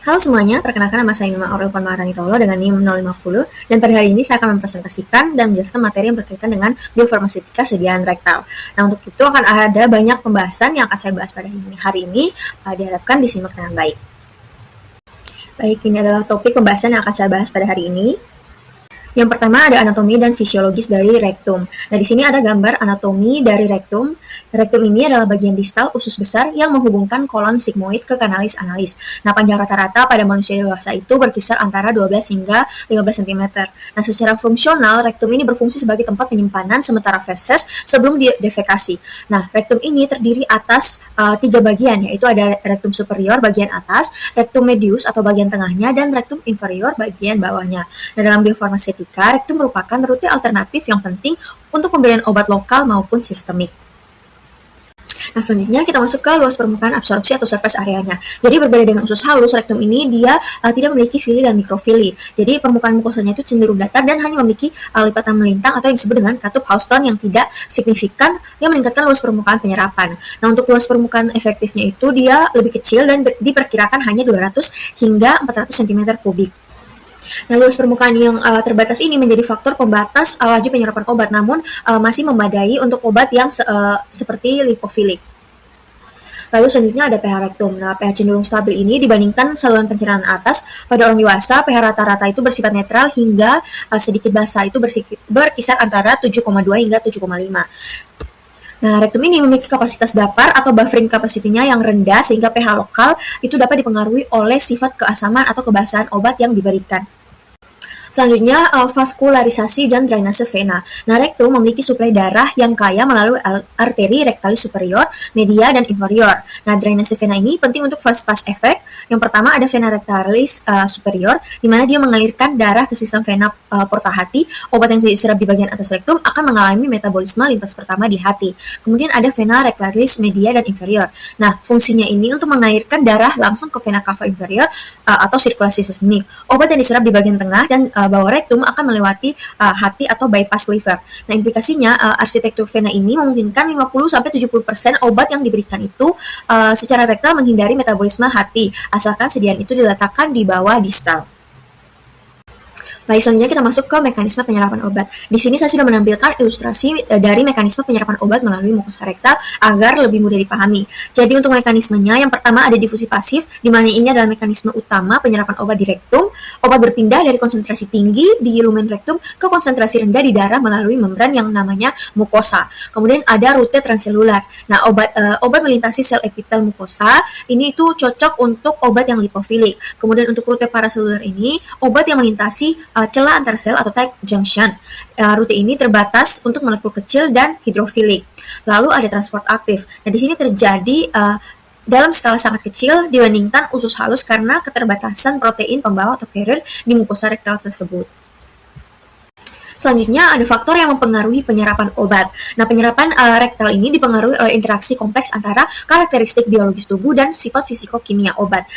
Halo semuanya, perkenalkan nama saya Mima Aurel Maranitolo dengan NIM 050 dan pada hari ini saya akan mempresentasikan dan menjelaskan materi yang berkaitan dengan biofarmaseutika sediaan rektal. Nah, untuk itu akan ada banyak pembahasan yang akan saya bahas pada hari ini, diharapkan disimak dengan baik. Baik, ini adalah topik pembahasan yang akan saya bahas pada hari ini. Yang pertama ada anatomi dan fisiologis dari rektum. Nah, di sini ada gambar anatomi dari rektum. Rektum ini adalah bagian distal usus besar yang menghubungkan kolon sigmoid ke kanalis analis. Nah, panjang rata-rata pada manusia dewasa itu berkisar antara 12 hingga 15 cm. Nah, secara fungsional, rektum ini berfungsi sebagai tempat penyimpanan sementara feses sebelum defekasi. Nah, rektum ini terdiri atas 3 bagian, yaitu ada rektum superior bagian atas, rektum medius atau bagian tengahnya, dan rektum inferior bagian bawahnya. Nah, dalam biofarmaseutika, rektum merupakan rute alternatif yang penting untuk pemberian obat lokal maupun sistemik. Nah, selanjutnya kita masuk ke luas permukaan absorpsi atau surface areanya. Jadi berbeda dengan usus halus, rektum ini dia tidak memiliki fili dan mikrofili. Jadi permukaan mukosanya itu cenderung datar dan hanya memiliki lipatan melintang atau yang disebut dengan katup Houston yang tidak signifikan yang meningkatkan luas permukaan penyerapan. Nah, untuk luas permukaan efektifnya itu dia lebih kecil dan diperkirakan hanya 200 hingga 400 cm kubik. Nah, luas permukaan yang terbatas ini menjadi faktor pembatas laju penyerapan obat, namun masih memadai untuk obat yang seperti lipofilik. Lalu selanjutnya ada pH rektum. Nah, pH cenderung stabil ini dibandingkan saluran pencernaan atas. Pada orang dewasa, pH rata-rata itu bersifat netral hingga sedikit basah, itu berkisar antara 7,2 hingga 7,5. Nah, rektum ini memiliki kapasitas dapar atau buffering capacity-nya yang rendah sehingga pH lokal itu dapat dipengaruhi oleh sifat keasaman atau kebasahan obat yang diberikan. Selanjutnya, vaskularisasi dan drainase vena. Nah, rektum memiliki suplai darah yang kaya melalui arteri rektalis superior, media, dan inferior. Nah, drainase vena ini penting untuk first pass effect. Yang pertama ada vena rektalis superior, di mana dia mengalirkan darah ke sistem vena porta hati. Obat yang diserap di bagian atas rektum akan mengalami metabolisme lintas pertama di hati. Kemudian ada vena rektalis media dan inferior. Nah, fungsinya ini untuk mengalirkan darah langsung ke vena cava inferior atau sirkulasi sistemik. Obat yang diserap di bagian tengah dan bawah rektum akan melewati hati atau bypass liver. Nah, implikasinya arsitektur vena ini memungkinkan 50-70% obat yang diberikan itu secara rektal menghindari metabolisme hati, asalkan sediaan itu diletakkan di bawah distal. Baik, selanjutnya kita masuk ke mekanisme penyerapan obat. Di sini saya sudah menampilkan ilustrasi dari mekanisme penyerapan obat melalui mukosa rektal agar lebih mudah dipahami. Jadi untuk mekanismenya, yang pertama ada difusi pasif, di mana ini adalah mekanisme utama penyerapan obat di rektum. Obat berpindah dari konsentrasi tinggi di lumen rektum ke konsentrasi rendah di darah melalui membran yang namanya mukosa. Kemudian ada rute transselular. Nah, obat melintasi sel epitel mukosa ini itu cocok untuk obat yang lipofilik. Kemudian untuk rute paraselular ini, obat yang melintasi celah antar sel atau tight junction. Rute ini terbatas untuk molekul kecil dan hidrofilik. Lalu ada transport aktif. Nah, di sini terjadi dalam skala sangat kecil dibandingkan usus halus karena keterbatasan protein pembawa atau carrier di mukosa rektal tersebut. Selanjutnya ada faktor yang mempengaruhi penyerapan obat. Nah, penyerapan rektal ini dipengaruhi oleh interaksi kompleks antara karakteristik biologis tubuh dan sifat fisikokimia obat.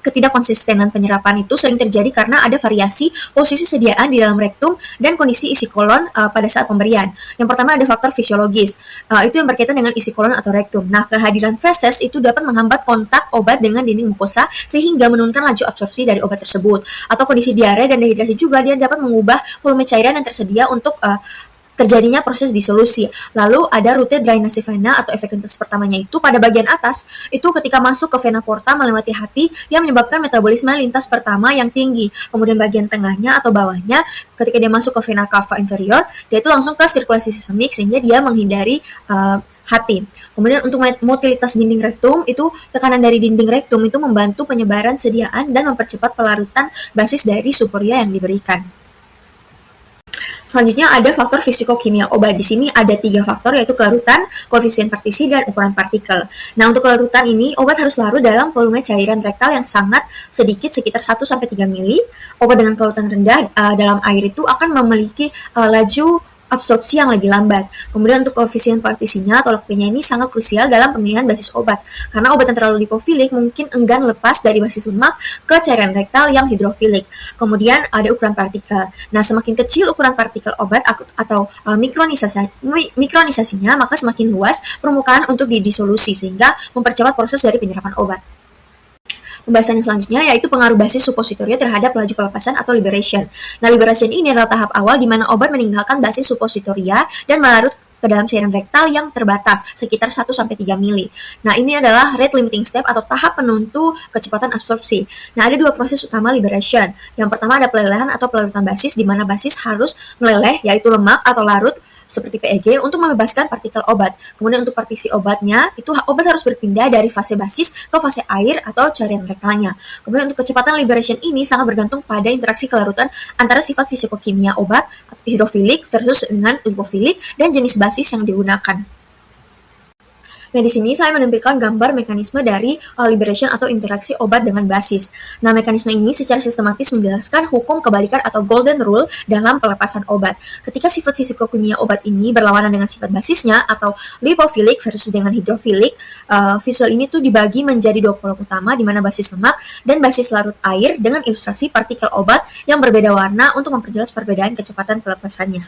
Ketidakkonsistenan penyerapan itu sering terjadi karena ada variasi posisi sediaan di dalam rektum dan kondisi isi kolon pada saat pemberian. Yang pertama ada faktor fisiologis, itu yang berkaitan dengan isi kolon atau rektum. Nah, kehadiran feses itu dapat menghambat kontak obat dengan dinding mukosa sehingga menurunkan laju absorpsi dari obat tersebut. Atau kondisi diare dan dehidrasi juga dia dapat mengubah volume cairan yang tersedia untuk terjadinya proses disolusi. Lalu ada rute drainase vena atau efek lintas pertamanya itu pada bagian atas, itu ketika masuk ke vena porta melewati hati yang menyebabkan metabolisme lintas pertama yang tinggi. Kemudian bagian tengahnya atau bawahnya ketika dia masuk ke vena cava inferior, dia itu langsung ke sirkulasi sistemik sehingga dia menghindari hati. Kemudian untuk motilitas dinding rektum itu tekanan dari dinding rektum itu membantu penyebaran sediaan dan mempercepat pelarutan basis dari supuria yang diberikan. Selanjutnya ada faktor fisikokimia obat. Di sini ada 3 faktor yaitu kelarutan, koefisien partisi, dan ukuran partikel. Nah, untuk kelarutan ini obat harus larut dalam volume cairan rektal yang sangat sedikit sekitar 1-3 mili. Obat dengan kelarutan rendah dalam air itu akan memiliki laju absorpsi yang lebih lambat. Kemudian untuk koefisien partisinya atau log-P-nya ini sangat krusial dalam pemilihan basis obat. Karena obat yang terlalu lipofilik mungkin enggan lepas dari basis lemak ke cairan rektal yang hidrofilik. Kemudian ada ukuran partikel. Nah, semakin kecil ukuran partikel obat atau mikronisasinya, maka semakin luas permukaan untuk didisolusi sehingga mempercepat proses dari penyerapan obat. Pembahasan yang selanjutnya yaitu pengaruh basis supositoria terhadap laju pelepasan atau liberation. Nah, liberation ini adalah tahap awal di mana obat meninggalkan basis supositoria dan melarut ke dalam cairan rektal yang terbatas, sekitar 1-3 mili. Nah, ini adalah rate limiting step atau tahap penentu kecepatan absorpsi. Nah, ada 2 proses utama liberation. Yang pertama ada pelelehan atau pelarutan basis, di mana basis harus meleleh, yaitu lemak atau larut, seperti PEG untuk membebaskan partikel obat. Kemudian untuk partisi obatnya, itu obat harus berpindah dari fase basis ke fase air atau cairan rektalnya. Kemudian untuk kecepatan liberation ini sangat bergantung pada interaksi kelarutan antara sifat fisikokimia obat, hidrofilik versus dengan lipofilik, dan jenis basis yang digunakan. Nah, di sini saya menampilkan gambar mekanisme dari liberation atau interaksi obat dengan basis. Nah, mekanisme ini secara sistematis menjelaskan hukum kebalikan atau golden rule dalam pelepasan obat. Ketika sifat fisikokimia obat ini berlawanan dengan sifat basisnya atau lipofilik versus dengan hidrofilik, visual ini tuh dibagi menjadi 2 kolom utama di mana basis lemak dan basis larut air dengan ilustrasi partikel obat yang berbeda warna untuk memperjelas perbedaan kecepatan pelepasannya.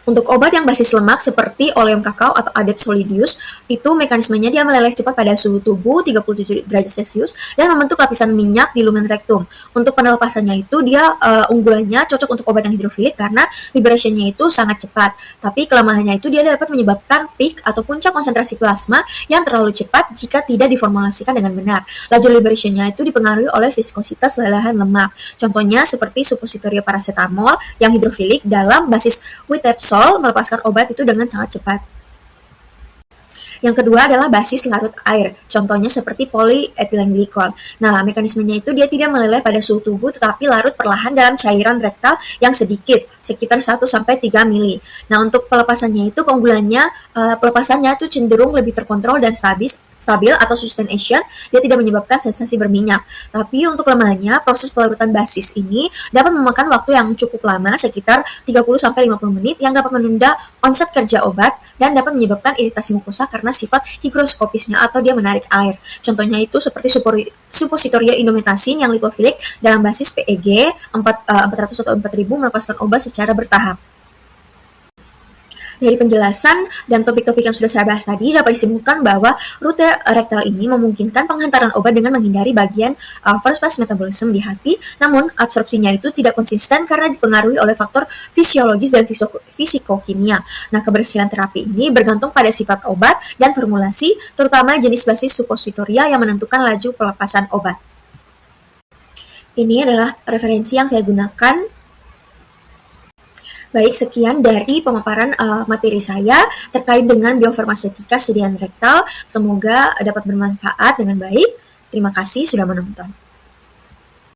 Untuk obat yang basis lemak seperti oleum kakao atau Adepts solidius, itu mekanismenya dia meleleh cepat pada suhu tubuh 37 derajat Celcius dan membentuk lapisan minyak di lumen rektum. Untuk penelepasannya itu dia unggulannya cocok untuk obat yang hidrofilik karena liberationnya itu sangat cepat. Tapi kelemahannya itu dia dapat menyebabkan peak atau puncak konsentrasi plasma yang terlalu cepat jika tidak diformulasikan dengan benar. Laju liberationnya itu dipengaruhi oleh viskositas lelehan lemak. Contohnya seperti suppositoria paracetamol yang hidrofilik dalam basis witepsol melepaskan obat itu dengan sangat cepat. Yang kedua adalah basis larut air, contohnya seperti polyethylene glycol. Nah, mekanismenya itu dia tidak meleleh pada suhu tubuh tetapi larut perlahan dalam cairan rektal yang sedikit, sekitar 1-3 mili. Nah, untuk pelepasannya itu keunggulannya pelepasannya itu cenderung lebih terkontrol dan stabil atau sustaination, dia tidak menyebabkan sensasi berminyak. Tapi untuk kelemahannya, proses pelarutan basis ini dapat memakan waktu yang cukup lama, sekitar 30-50 menit, yang dapat menunda onset kerja obat dan dapat menyebabkan iritasi mukosa karena sifat higroskopisnya atau dia menarik air. Contohnya itu seperti suppositoria indomethacin yang lipofilik dalam basis PEG 400 atau 4000 melepaskan obat secara bertahap. Dari penjelasan dan topik-topik yang sudah saya bahas tadi, dapat disimpulkan bahwa rute rektal ini memungkinkan penghantaran obat dengan menghindari bagian first pass metabolism di hati, namun absorpsinya itu tidak konsisten karena dipengaruhi oleh faktor fisiologis dan fisikokimia. Nah, keberhasilan terapi ini bergantung pada sifat obat dan formulasi, terutama jenis basis suppositoria yang menentukan laju pelepasan obat. Ini adalah referensi yang saya gunakan. Baik, sekian dari pemaparan materi saya terkait dengan biofarmaseutika sediaan rektal. Semoga dapat bermanfaat dengan baik. Terima kasih sudah menonton.